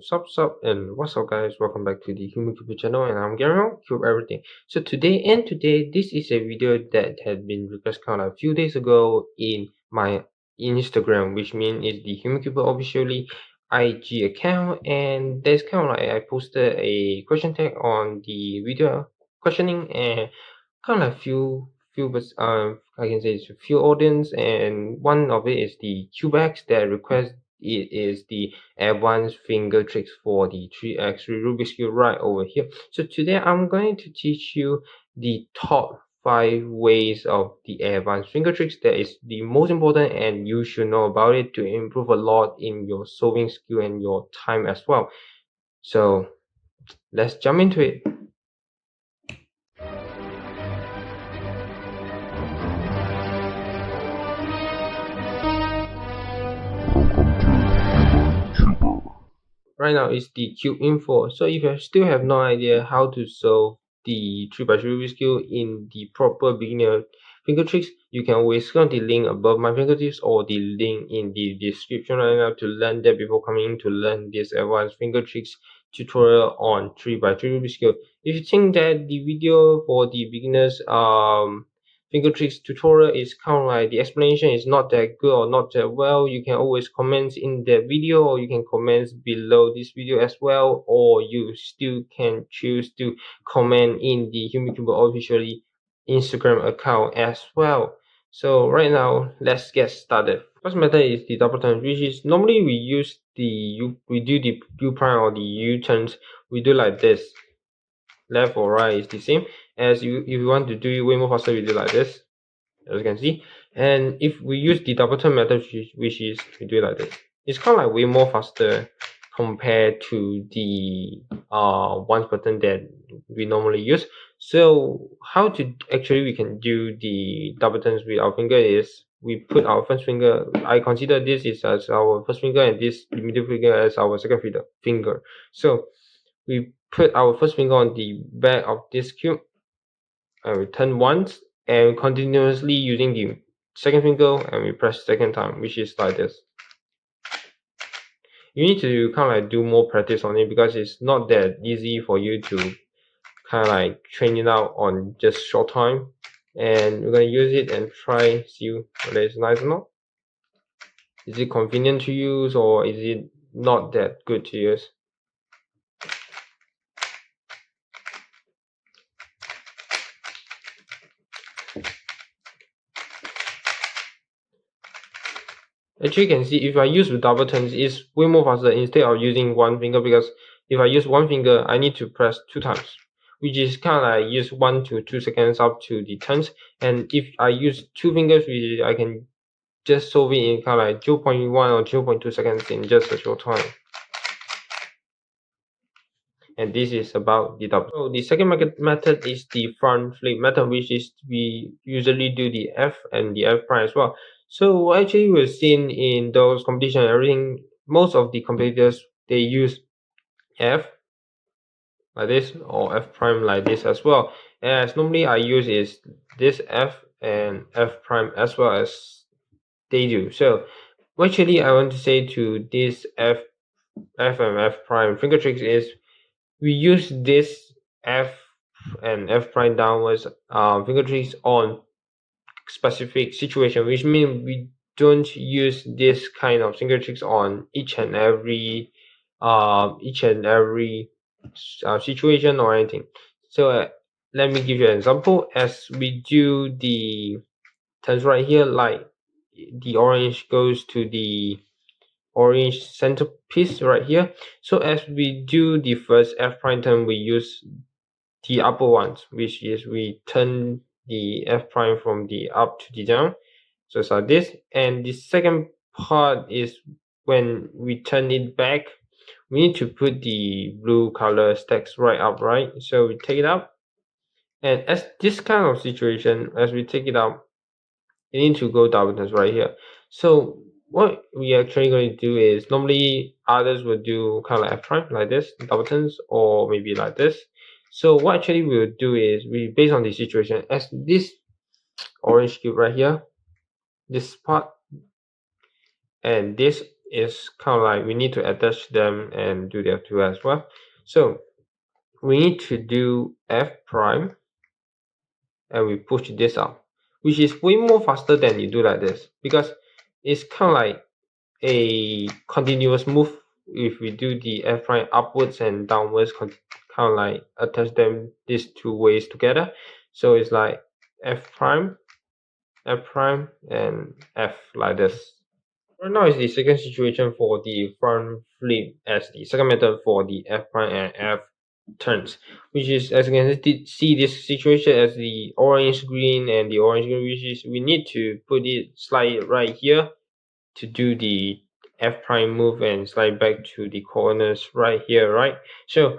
Sup, and what's up, guys? Welcome back to the Human Cube channel, and I'm Gary, Cube Everything. So today, this is a video that had been requested kind of a few days ago in my Instagram, which means it's the Human Cube officially IG account, and there's kind of like I posted a question tag on the video questioning, and kind of a few but I can say it's a few audience, and one of it is the Cubex that request it is the advanced finger tricks for the 3x Rubik's Cube right over here. So today I'm going to teach you the top 5 ways of the advanced finger tricks that is the most important, and you should know about it to improve a lot in your solving skill and your time as well. So let's jump into it. Right now is the cube info. So if you still have no idea how to solve the 3x3 Rubik's Cube in the proper beginner finger tricks, you can always click on the link above my fingertips or the link in the description right now to learn that before coming to learn this advanced finger tricks tutorial on 3x3 Rubik's Cube. If you think that the video for the beginners finger tricks tutorial is kind of like the explanation is not that good or not that well, you can always comment in the video, or you can comment below this video as well, or you still can choose to comment in the HumanCube officially Instagram account as well. So right now, let's get started. First method is the double turn, which is normally we use we do the U prime or the U turns. We do like this. Left or right is the same. As if you want to do it way more faster, we do like this, as you can see. And if we use the double turn method, which is we do it like this, it's kind of like way more faster compared to the one button that we normally use. So how to actually we can do the double turns with our finger is we put our first finger, I consider this is as our first finger and this middle finger as our second finger. So we put our first finger on the back of this cube and we turn once and continuously using the second finger, and we press second time, which is like this. You need to kind of like do more practice on it because it's not that easy for you to kind of like train it out on just short time. And we're going to use it and try see whether it's nice or not. Is it convenient to use or is it not that good to use? Actually, you can see if I use with double turns, it's way more faster instead of using one finger, because if I use one finger, I need to press 2 times, which is kind of like use 1 to 2 seconds up to the turns. And if I use 2 fingers, I can just solve it in kind of like 0.1 or 0.2 seconds in just a short time. And this is about the double. So the second method is the front flip method, which is we usually do the F and the F prime as well. So actually we've seen in those competition and everything, most of the competitors, they use F like this or F prime like this as well. As normally I use is this F and F prime as well as they do. So actually I want to say to this F and F prime finger tricks is we use this F and F prime downwards finger tricks on specific situation, which means we don't use this kind of finger tricks on each and every situation or anything. So let me give you an example. As we do the turns right here, like the orange goes to the orange center piece right here. So as we do the first F prime turn, we use the upper ones, which is we turn the F prime from the up to the down. So it's like this. And the second part is when we turn it back, we need to put the blue color stacks right up, right? So we take it out. And as this kind of situation, as we take it out, you need to go double turns right here. So what we actually going to do is normally others would do kind of like F prime like this, double turns, or maybe like this. So what actually we will do is we based on the situation, as this orange cube right here, this part and this is kind of like we need to attach them and do the F2 as well. So we need to do F prime and we push this up, which is way more faster than you do like this, because it's kind of like a continuous move. If we do the F prime upwards and downwards, kind of like attach them these two ways together. So it's like F prime, and F like this. Right now is the second situation for the front flip as the second method for the F prime and F turns, which is, as you can see, this situation as the orange green and the orange green, which is we need to put it slide right here to do the F prime move and slide back to the corners right here, right? So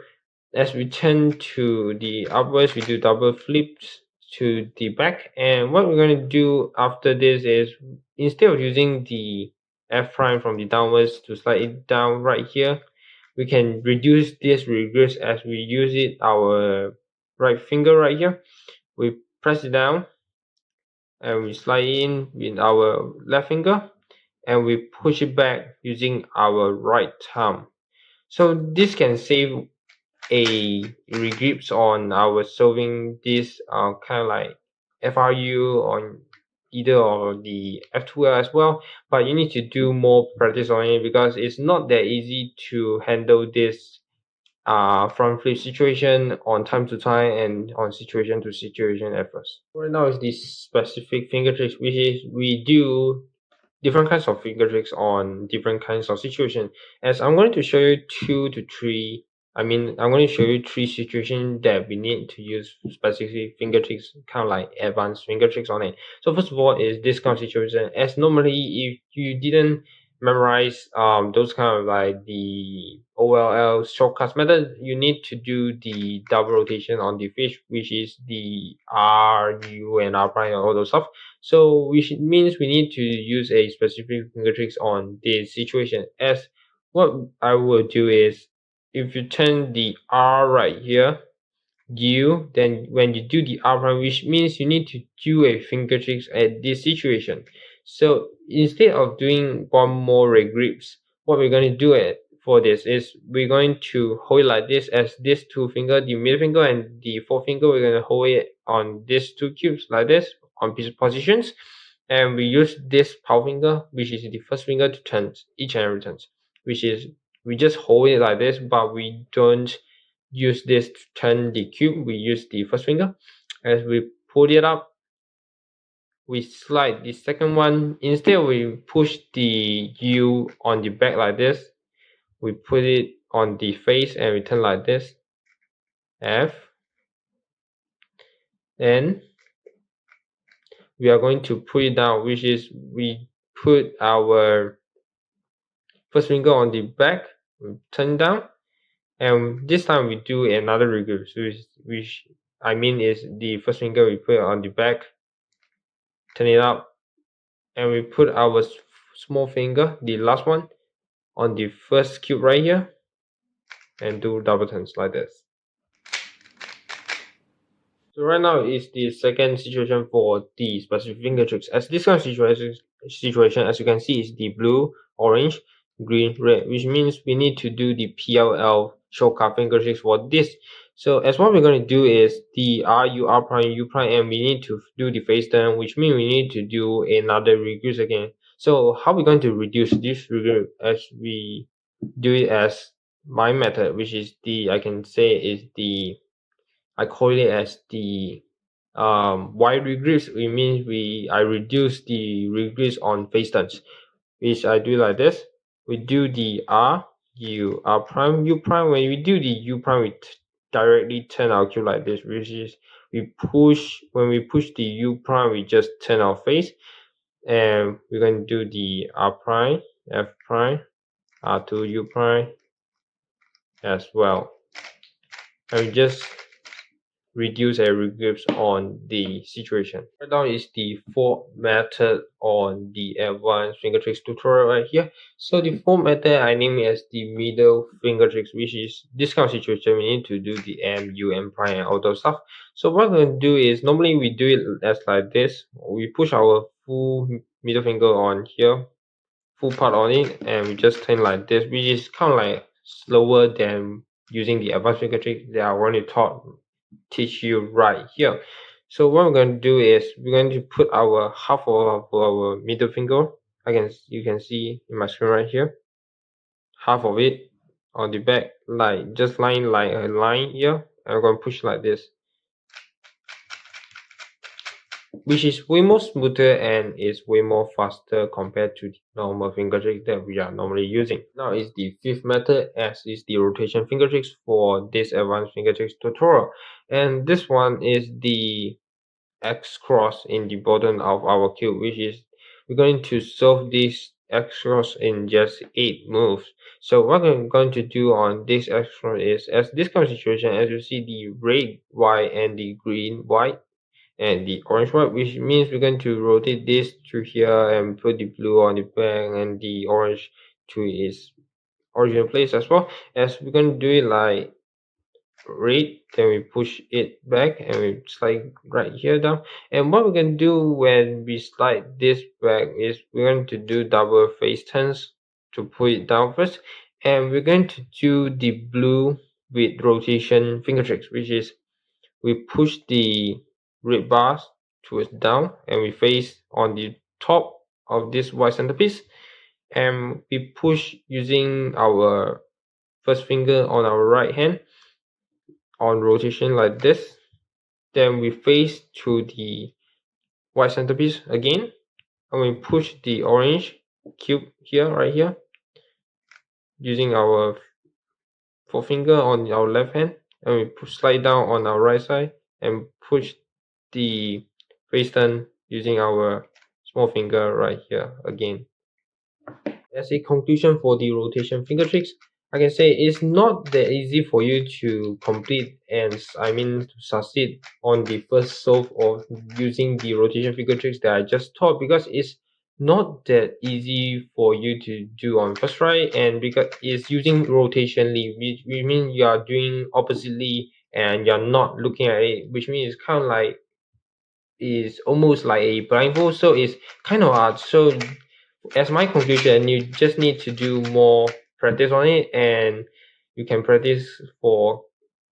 as we turn to the upwards, we do double flips to the back, and what we're going to do after this is, instead of using the F prime from the downwards to slide it down right here, we can reduce this regress as we use it our right finger right here. We press it down and we slide in with our left finger and we push it back using our right thumb. So this can save a regrips on our solving this kind of like FRU on either or the F2L as well, but you need to do more practice on it because it's not that easy to handle this front flip situation on time to time and on situation to situation at first. Right now is the specific finger tricks, which is we do different kinds of finger tricks on different kinds of situation. As I'm going to show you I'm going to show you three situations that we need to use specific finger tricks, kind of like advanced finger tricks on it. So first of all is this kind of situation. As normally, if you didn't memorize those kind of like the OLL shortcuts method, you need to do the double rotation on the fish, which is the R, U, and R prime and all those stuff. So which means we need to use a specific finger tricks on this situation. As what I will do is, if you turn the R right here, U, then when you do the R prime, which means you need to do a finger tricks at this situation. So instead of doing one more regrips, what we're going to do it for this is we're going to hold it like this, as this two finger, the middle finger and the forefinger, we're going to hold it on these two cubes like this on positions, and we use this power finger, which is the first finger, to turn each and every turn, which is we just hold it like this, but we don't use this to turn the cube. We use the first finger. As we pull it up, we slide the second one. Instead, we push the U on the back like this. We put it on the face and we turn like this. F. Then we are going to put it down, which is we put our first finger on the back, we turn down, and this time we do another regrip, which I mean is the first finger we put on the back, turn it up, and we put our small finger, the last one, on the first cube right here and do double turns like this. So right now is the second situation for the specific finger tricks. As this kind of situation, as you can see, is the blue, orange, green, red, which means we need to do the PLL shortcut finger tricks for this. So as what we're going to do is the RU, R prime, U prime, and we need to do the face turn, which means we need to do another reduce again. So how we're going to reduce this reduce, as we do it as my method, which is I can say is I call it as the wide regrips. It means I reduce the regrips on face turns, which I do like this. We do the R, U, R prime, U prime. When we do the U prime, we directly turn our cube like this, which is when we push the U prime, we just turn our face, and we're going to do the R prime, F prime, R2, U prime as well, and we just reduce a regrips on the situation. Right now is the fourth method on the advanced finger tricks tutorial right here. So the fourth method I name it as the middle finger tricks, which is this kind of situation we need to do the M, U, M prime and all those stuff. So what we're going to do is, normally we do it as like this. We push our full middle finger on here full part on it, and we just turn like this, which is kind of like slower than using the advanced finger trick that I want to teach you right here. So what we're going to do is we're going to put our half of our middle finger. You can see in my screen right here, half of it on the back, like just line like a line here, and we're going to push like this, which is way more smoother and is way more faster compared to the normal finger trick that we are normally using. Now is the fifth method, as is the rotation finger tricks for this advanced finger tricks tutorial, and this one is the X cross in the bottom of our cube, which is we're going to solve this X cross in just 8 moves. So what I'm going to do on this X cross is, as this kind of situation, as you see the red white and the green white and the orange white, which means we're going to rotate this to here and put the blue on the back and the orange to its original place as well. As we're going to do it like red, then we push it back and we slide right here down. And what we're going to do when we slide this back is we're going to do double face turns to put it down first, and we're going to do the blue with rotation finger tricks, which is we push the red bars towards down and we face on the top of this white centerpiece, and we push using our first finger on our right hand on rotation like this. Then we face to the white centerpiece again, and we push the orange cube here, right here, using our forefinger on our left hand, and we slide down on our right side and push the face turn using our small finger right here again. As a conclusion for the rotation finger tricks, I can say it's not that easy for you to complete and to succeed on the first solve of using the rotation finger tricks that I just taught, because it's not that easy for you to do on first try, and because it's using rotationally, which mean you are doing oppositely and you're not looking at it, which means it's kind of like is almost like a blindfold, so it's kind of hard. So as my conclusion, you just need to do more practice on it, and you can practice for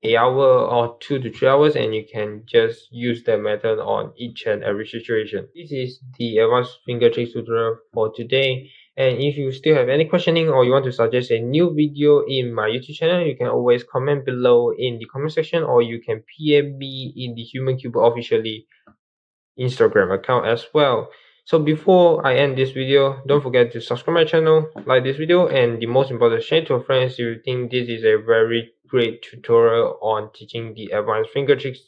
an hour or 2 to 3 hours, and you can just use that method on each and every situation. This is the advanced finger tricks tutorial for today, and if you still have any questioning or you want to suggest a new video in my YouTube channel, you can always comment below in the comment section, or you can PM me in the Human Cube officially Instagram account as well. So before I end this video, don't forget to subscribe my channel, like this video, and the most important, share to your friends if you think this is a very great tutorial on teaching the advanced finger tricks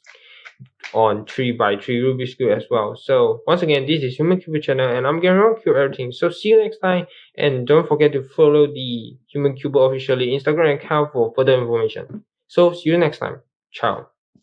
on 3x3 Rubik's Cube as well. So once again, this is Human Cube channel, and I'm getting around cube everything. So see you next time, and don't forget to follow the Human Cube officially Instagram account for further information. So see you next time. Ciao.